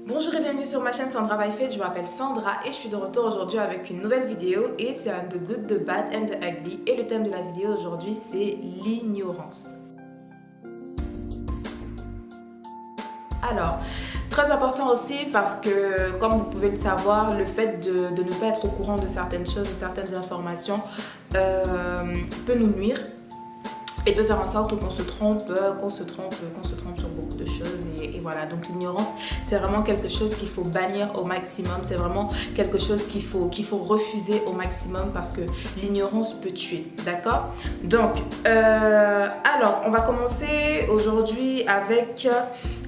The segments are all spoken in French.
Bonjour et bienvenue sur ma chaîne Sandra by Faith. Je m'appelle Sandra et je suis de retour aujourd'hui avec une nouvelle vidéo et c'est un The Good, The Bad and The Ugly et le thème de la vidéo aujourd'hui c'est l'ignorance. Alors, très important aussi parce que comme vous pouvez le savoir, le fait de ne pas être au courant de certaines choses, de certaines informations peut nous nuire. Et peut faire en sorte qu'on se trompe sur beaucoup de choses et voilà. Donc l'ignorance, c'est vraiment quelque chose qu'il faut bannir au maximum. C'est vraiment quelque chose qu'il faut refuser au maximum parce que l'ignorance peut tuer, d'accord? Donc, alors, on va commencer aujourd'hui avec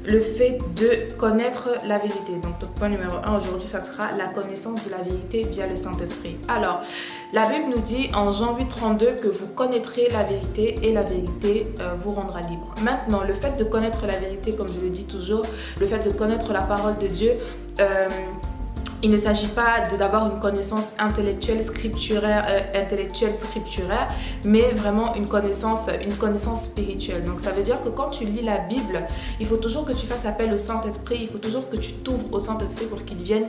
le fait de connaître la vérité. Donc notre point numéro 1 aujourd'hui, ça sera la connaissance de la vérité via le Saint-Esprit. Alors, la Bible nous dit en Jean 8,32 que vous connaîtrez la vérité et la vérité vous rendra libre. Maintenant, le fait de connaître la vérité, comme je le dis toujours, le fait de connaître la parole de Dieu, il ne s'agit pas d'avoir une connaissance intellectuelle scripturaire, mais vraiment une connaissance spirituelle. Donc ça veut dire que quand tu lis la Bible, il faut toujours que tu fasses appel au Saint-Esprit, il faut toujours que tu t'ouvres au Saint-Esprit pour qu'il vienne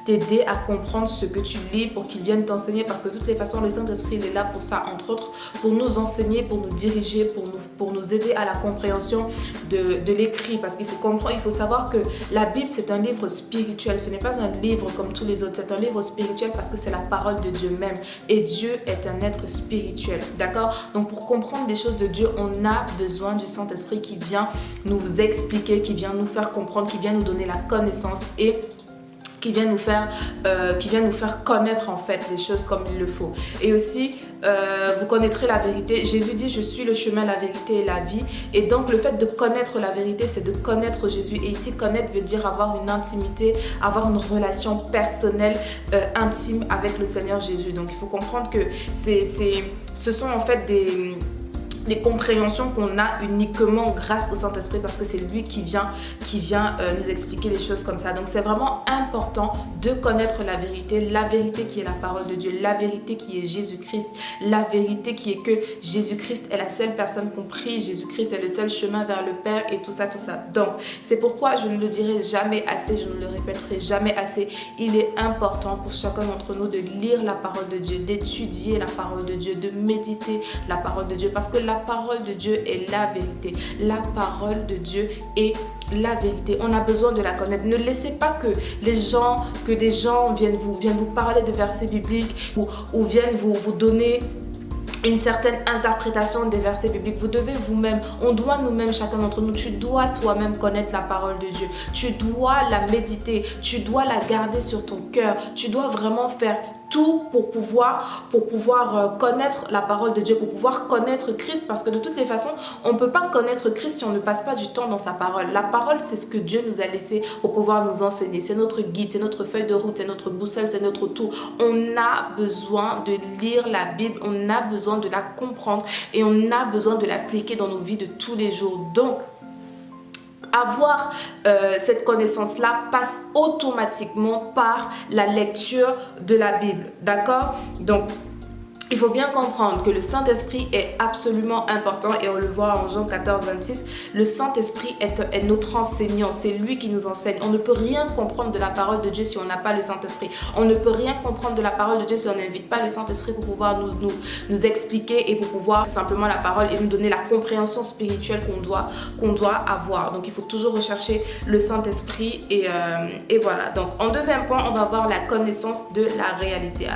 t'aider à comprendre ce que tu lis, pour qu'il vienne t'enseigner, parce que de toutes les façons, le Saint-Esprit il est là pour ça, entre autres, pour nous enseigner, pour nous diriger, pour nous aider à la compréhension de l'écrit, parce qu'il faut comprendre, il faut savoir que la Bible c'est un livre spirituel, ce n'est pas un livre comme tous les autres, c'est un livre spirituel parce que c'est la parole de Dieu même et Dieu est un être spirituel, d'accord? Donc pour comprendre des choses de Dieu, on a besoin du Saint-Esprit qui vient nous expliquer, qui vient nous faire comprendre, qui vient nous donner la connaissance et qui vient nous faire connaître en fait les choses comme il le faut. Et aussi, vous connaîtrez la vérité. Jésus dit, je suis le chemin, la vérité et la vie. Et donc, le fait de connaître la vérité, c'est de connaître Jésus. Et ici, connaître veut dire avoir une intimité, avoir une relation personnelle, intime avec le Seigneur Jésus. Donc, il faut comprendre que ce sont en fait des compréhensions qu'on a uniquement grâce au Saint-Esprit parce que c'est lui qui vient nous expliquer les choses comme ça. Donc c'est vraiment important de connaître la vérité qui est la parole de Dieu, la vérité qui est Jésus-Christ, la vérité qui est que Jésus-Christ est la seule personne comprise, Jésus-Christ est le seul chemin vers le Père et tout ça. Donc c'est pourquoi je ne le dirai jamais assez, je ne le répéterai jamais assez. Il est important pour chacun d'entre nous de lire la parole de Dieu, d'étudier la parole de Dieu, de méditer la parole de Dieu parce que la parole de Dieu est la vérité. La parole de Dieu est la vérité. On a besoin de la connaître. Ne laissez pas que des gens viennent vous parler de versets bibliques ou viennent vous donner une certaine interprétation des versets bibliques. Vous devez vous-même, on doit nous-mêmes, chacun d'entre nous, tu dois toi-même connaître la parole de Dieu. Tu dois la méditer, tu dois la garder sur ton cœur. Tu dois vraiment faire tout pour pouvoir connaître la parole de Dieu, pour pouvoir connaître Christ, parce que de toutes les façons, on ne peut pas connaître Christ si on ne passe pas du temps dans sa parole. La parole, c'est ce que Dieu nous a laissé pour pouvoir nous enseigner. C'est notre guide, c'est notre feuille de route, c'est notre boussole, c'est notre tout. On a besoin de lire la Bible, on a besoin de la comprendre et on a besoin de l'appliquer dans nos vies de tous les jours. Donc, avoir cette connaissance-là passe automatiquement par la lecture de la Bible, d'accord? Donc, il faut bien comprendre que le Saint-Esprit est absolument important et on le voit en Jean 14, 26. Le Saint-Esprit est notre enseignant, c'est lui qui nous enseigne. On ne peut rien comprendre de la parole de Dieu si on n'a pas le Saint-Esprit. On ne peut rien comprendre de la parole de Dieu si on n'invite pas le Saint-Esprit pour pouvoir nous expliquer et pour pouvoir tout simplement la parole et nous donner la compréhension spirituelle qu'on doit avoir. Donc il faut toujours rechercher le Saint-Esprit et voilà. Donc en deuxième point, on va voir la connaissance de la réalité.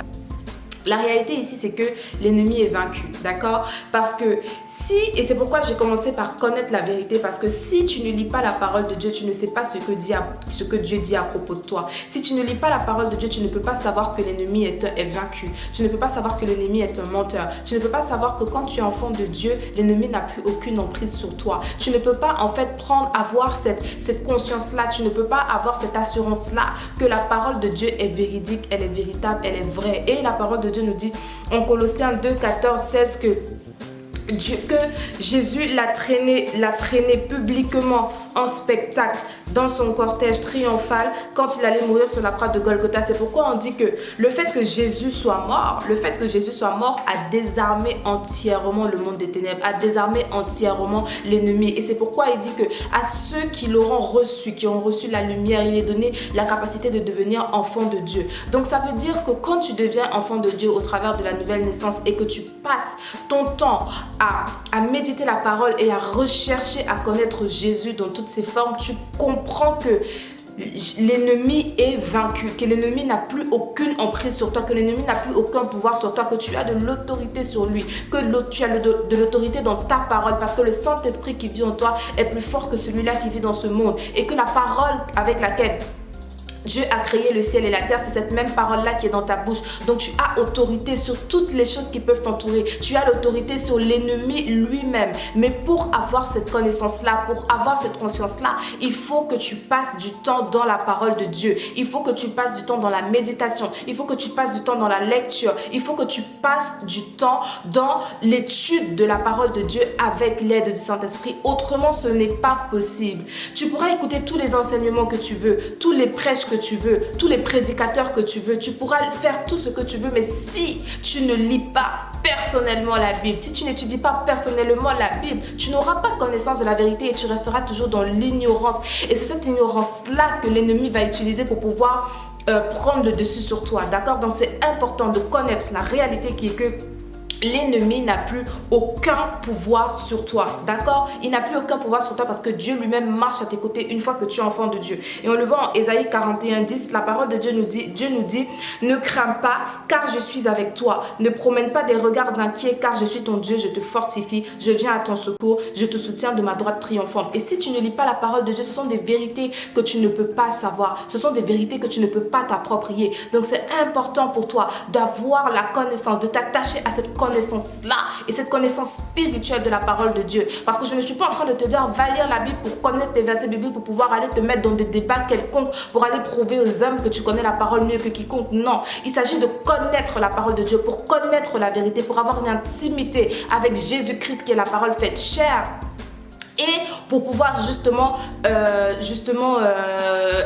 La réalité ici, c'est que l'ennemi est vaincu, d'accord? Parce que et c'est pourquoi j'ai commencé par connaître la vérité, parce que si tu ne lis pas la parole de Dieu, tu ne sais pas ce que Dieu dit à propos de toi. Si tu ne lis pas la parole de Dieu, tu ne peux pas savoir que l'ennemi est vaincu. Tu ne peux pas savoir que l'ennemi est un menteur. Tu ne peux pas savoir que quand tu es enfant de Dieu, l'ennemi n'a plus aucune emprise sur toi. Tu ne peux pas en fait avoir cette conscience-là. Tu ne peux pas avoir cette assurance-là que la parole de Dieu est véridique, elle est véritable, elle est vraie. Et la parole de Dieu nous dit en Colossiens 2, 14, 16 que que Jésus l'a traîné publiquement en spectacle dans son cortège triomphal quand il allait mourir sur la croix de Golgotha. C'est pourquoi on dit que le fait que Jésus soit mort, a désarmé entièrement le monde des ténèbres, a désarmé entièrement l'ennemi. Et c'est pourquoi il dit que à ceux qui l'auront reçu, qui ont reçu la lumière, il est donné la capacité de devenir enfant de Dieu. Donc ça veut dire que quand tu deviens enfant de Dieu au travers de la nouvelle naissance et que tu passes ton temps à méditer la parole et à rechercher à connaître Jésus dans toutes ses formes, tu comprends que l'ennemi est vaincu, que l'ennemi n'a plus aucune emprise sur toi, que l'ennemi n'a plus aucun pouvoir sur toi, que tu as de l'autorité sur lui, que tu as de l'autorité dans ta parole, parce que le Saint-Esprit qui vit en toi est plus fort que celui-là qui vit dans ce monde, et que la parole avec laquelle Dieu a créé le ciel et la terre, c'est cette même parole-là qui est dans ta bouche. Donc tu as autorité sur toutes les choses qui peuvent t'entourer. Tu as l'autorité sur l'ennemi lui-même. Mais pour avoir cette connaissance-là, pour avoir cette conscience-là, il faut que tu passes du temps dans la parole de Dieu. Il faut que tu passes du temps dans la méditation. Il faut que tu passes du temps dans la lecture. Il faut que tu passes du temps dans l'étude de la parole de Dieu avec l'aide du Saint-Esprit. Autrement, ce n'est pas possible. Tu pourras écouter tous les enseignements que tu veux, tous les prêches que tu veux, tous les prédicateurs que tu veux, tu pourras faire tout ce que tu veux, mais si tu ne lis pas personnellement la Bible, si tu n'étudies pas personnellement la Bible, tu n'auras pas connaissance de la vérité et tu resteras toujours dans l'ignorance. Et c'est cette ignorance-là que l'ennemi va utiliser pour pouvoir prendre le dessus sur toi, d'accord? Donc c'est important de connaître la réalité qui est que l'ennemi n'a plus aucun pouvoir sur toi, d'accord? Il n'a plus aucun pouvoir sur toi parce que Dieu lui-même marche à tes côtés une fois que tu es enfant de Dieu. Et on le voit en Ésaïe 41:10, la parole de Dieu nous dit, ne crains pas car je suis avec toi. Ne promène pas des regards inquiets car je suis ton Dieu, je te fortifie, je viens à ton secours, je te soutiens de ma droite triomphante. Et si tu ne lis pas la parole de Dieu, ce sont des vérités que tu ne peux pas savoir. Ce sont des vérités que tu ne peux pas t'approprier. Donc c'est important pour toi d'avoir la connaissance, de t'attacher à cette connaissance-là et cette connaissance spirituelle de la parole de Dieu. Parce que je ne suis pas en train de te dire va lire la Bible pour connaître tes versets bibliques, pour pouvoir aller te mettre dans des débats quelconques, pour aller prouver aux hommes que tu connais la parole mieux que quiconque. Non, il s'agit de connaître la parole de Dieu, pour connaître la vérité, pour avoir une intimité avec Jésus-Christ qui est la parole faite chair. Et pour pouvoir justement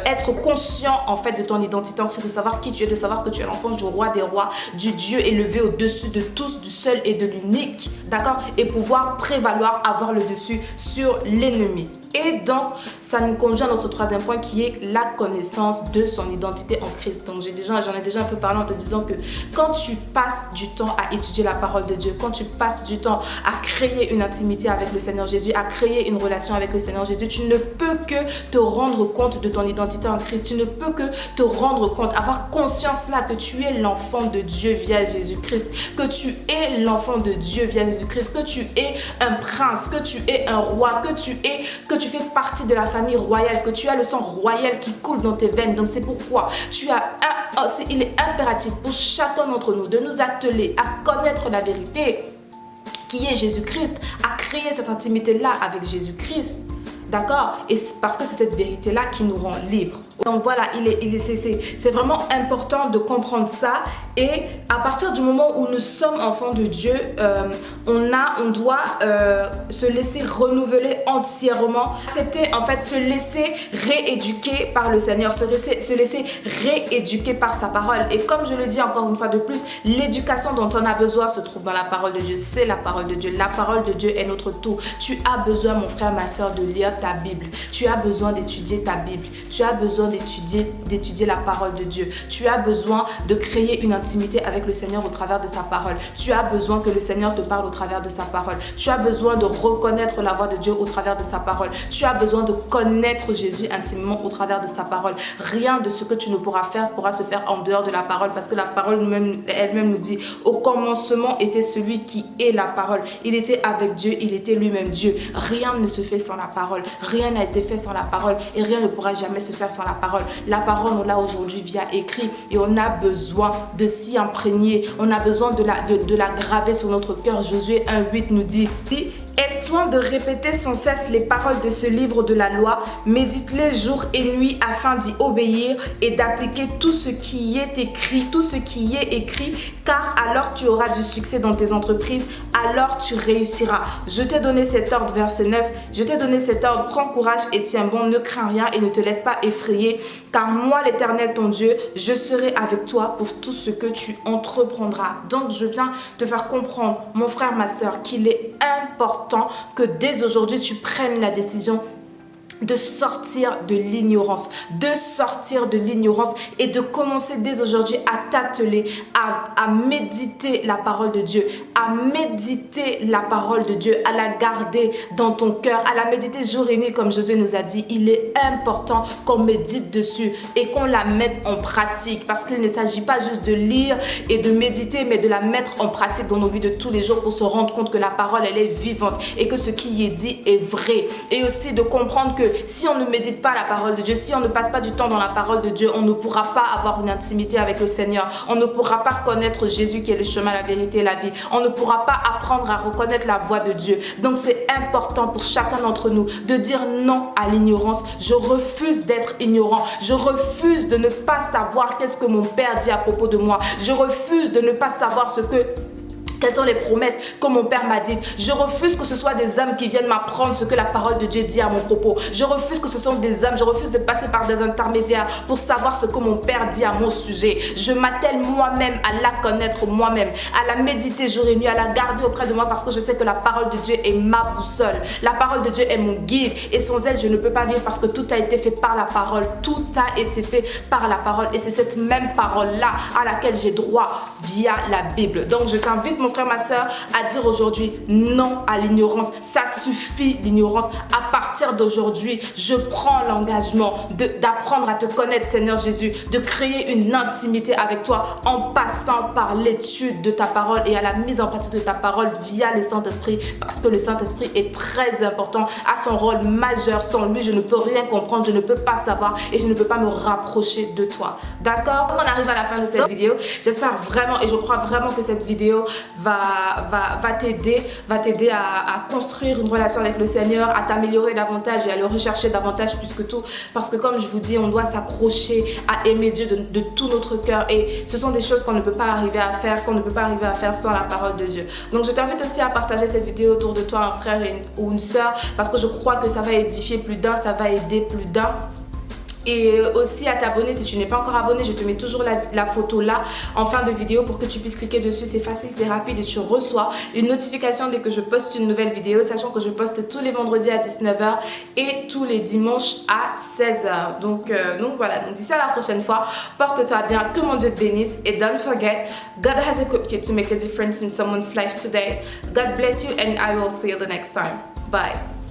être conscient en fait de ton identité en Christ, de savoir qui tu es, de savoir que tu es l'enfant du roi des rois, du Dieu élevé au-dessus de tous, du seul et de l'unique, d'accord? Et pouvoir prévaloir, avoir le dessus sur l'ennemi. Et donc, ça nous conduit à notre troisième point qui est la connaissance de son identité en Christ. Donc, j'en ai déjà un peu parlé en te disant que quand tu passes du temps à étudier la parole de Dieu, quand tu passes du temps à créer une intimité avec le Seigneur Jésus, à créer une relation avec le Seigneur Jésus, tu ne peux que te rendre compte de ton identité en Christ. Tu ne peux que te rendre compte, avoir conscience là que tu es l'enfant de Dieu via Jésus-Christ, que tu es l'enfant de Dieu via Jésus-Christ, que tu es un prince, que tu es un roi, que tu fais partie de la famille royale, que tu as le sang royal qui coule dans tes veines. Donc c'est pourquoi il est impératif pour chacun d'entre nous de nous atteler à connaître la vérité qui est Jésus-Christ, à créer cette intimité-là avec Jésus-Christ. D'accord? Et parce que c'est cette vérité-là qui nous rend libres. Donc voilà, c'est vraiment important de comprendre ça. Et à partir du moment où nous sommes enfants de Dieu, on doit se laisser renouveler entièrement. Accepter en fait, se laisser rééduquer par le Seigneur, se laisser rééduquer par sa parole. Et comme je le dis encore une fois de plus, l'éducation dont on a besoin se trouve dans la parole de Dieu. C'est la parole de Dieu. La parole de Dieu est notre tout. Tu as besoin, mon frère, ma soeur, de lire ta Bible. Tu as besoin d'étudier ta Bible. Tu as besoin d'étudier la parole de Dieu. Tu as besoin de créer une intimité avec le Seigneur au travers de sa parole. Tu as besoin que le Seigneur te parle au travers de sa parole. Tu as besoin de reconnaître la voix de Dieu au travers de sa parole. Tu as besoin de connaître Jésus intimement au travers de sa parole. Rien de ce que tu ne pourras faire pourra se faire en dehors de la parole, parce que la parole elle-même nous dit au commencement était celui qui est la parole. Il était avec Dieu, il était lui-même Dieu. Rien ne se fait sans la parole. Rien n'a été fait sans la parole et rien ne pourra jamais se faire sans la parole. La parole, on l'a aujourd'hui via écrit et on a besoin de s'y imprégner. On a besoin de la graver sur notre cœur. Josué 1:8 nous dit Aie soin de répéter sans cesse les paroles de ce livre de la loi, médite-les jour et nuit afin d'y obéir et d'appliquer tout ce qui y est écrit, car alors tu auras du succès dans tes entreprises, alors tu réussiras. Je t'ai donné cet ordre, verset 9, je t'ai donné cet ordre, prends courage et tiens bon, ne crains rien et ne te laisse pas effrayer, car moi l'Éternel ton Dieu, je serai avec toi pour tout ce que tu entreprendras. Donc je viens te faire comprendre, mon frère, ma soeur, qu'il est important que dès aujourd'hui tu prennes la décision de sortir de l'ignorance, et de commencer dès aujourd'hui à t'atteler, à méditer la parole de Dieu, à la garder dans ton cœur, à la méditer jour et nuit comme Josué nous a dit. Il est important qu'on médite dessus et qu'on la mette en pratique, parce qu'il ne s'agit pas juste de lire et de méditer, mais de la mettre en pratique dans nos vies de tous les jours pour se rendre compte que la parole, elle est vivante et que ce qui y est dit est vrai. Et aussi de comprendre que si on ne médite pas la parole de Dieu, si on ne passe pas du temps dans la parole de Dieu, on ne pourra pas avoir une intimité avec le Seigneur. On ne pourra pas connaître Jésus qui est le chemin, la vérité et la vie. On ne pourra pas apprendre à reconnaître la voix de Dieu. Donc c'est important pour chacun d'entre nous de dire non à l'ignorance. Je refuse d'être ignorant. Je refuse de ne pas savoir qu'est-ce que mon Père dit à propos de moi. Je refuse de ne pas savoir quelles sont les promesses que mon Père m'a dites. Je refuse que ce soit des hommes qui viennent m'apprendre ce que la parole de Dieu dit à mon propos. Je refuse que ce sont des hommes, je refuse de passer par des intermédiaires pour savoir ce que mon Père dit à mon sujet. Je m'attelle moi-même à la connaître moi-même, à la méditer jour et nuit, à la garder auprès de moi, parce que je sais que la parole de Dieu est ma boussole. La parole de Dieu est mon guide et sans elle, je ne peux pas vivre, parce que tout a été fait par la parole. Tout a été fait par la parole et c'est cette même parole-là à laquelle j'ai droit via la Bible. Donc je t'invite, mon frère, ma soeur, à dire aujourd'hui non à l'ignorance. Ça suffit, l'ignorance. À partir d'aujourd'hui, je prends l'engagement d'apprendre à te connaître, Seigneur Jésus, de créer une intimité avec toi en passant par l'étude de ta parole et à la mise en pratique de ta parole via le Saint-Esprit, parce que le Saint-Esprit est très important, a son rôle majeur. Sans lui, je ne peux rien comprendre, je ne peux pas savoir et je ne peux pas me rapprocher de toi. D'accord? On arrive à la fin de cette vidéo. J'espère vraiment et je crois vraiment que cette vidéo va t'aider à construire une relation avec le Seigneur, à t'améliorer davantage et à le rechercher davantage plus que tout, parce que comme je vous dis, on doit s'accrocher à aimer Dieu de tout notre cœur, et ce sont des choses qu'on ne peut pas arriver à faire, sans la parole de Dieu. Donc je t'invite aussi à partager cette vidéo autour de toi, un frère ou une soeur, parce que je crois que ça va édifier plus d'un, ça va aider plus d'un. Et aussi à t'abonner si tu n'es pas encore abonné. Je te mets toujours la photo là en fin de vidéo pour que tu puisses cliquer dessus. C'est facile, c'est rapide et tu reçois une notification dès que je poste une nouvelle vidéo, sachant que je poste tous les vendredis à 19h et tous les dimanches à 16h. Donc voilà, donc d'ici à la prochaine fois, porte-toi bien, que mon Dieu te bénisse, et don't forget, God has equipped you to make a difference in someone's life today. God bless you and I will see you the next time. Bye.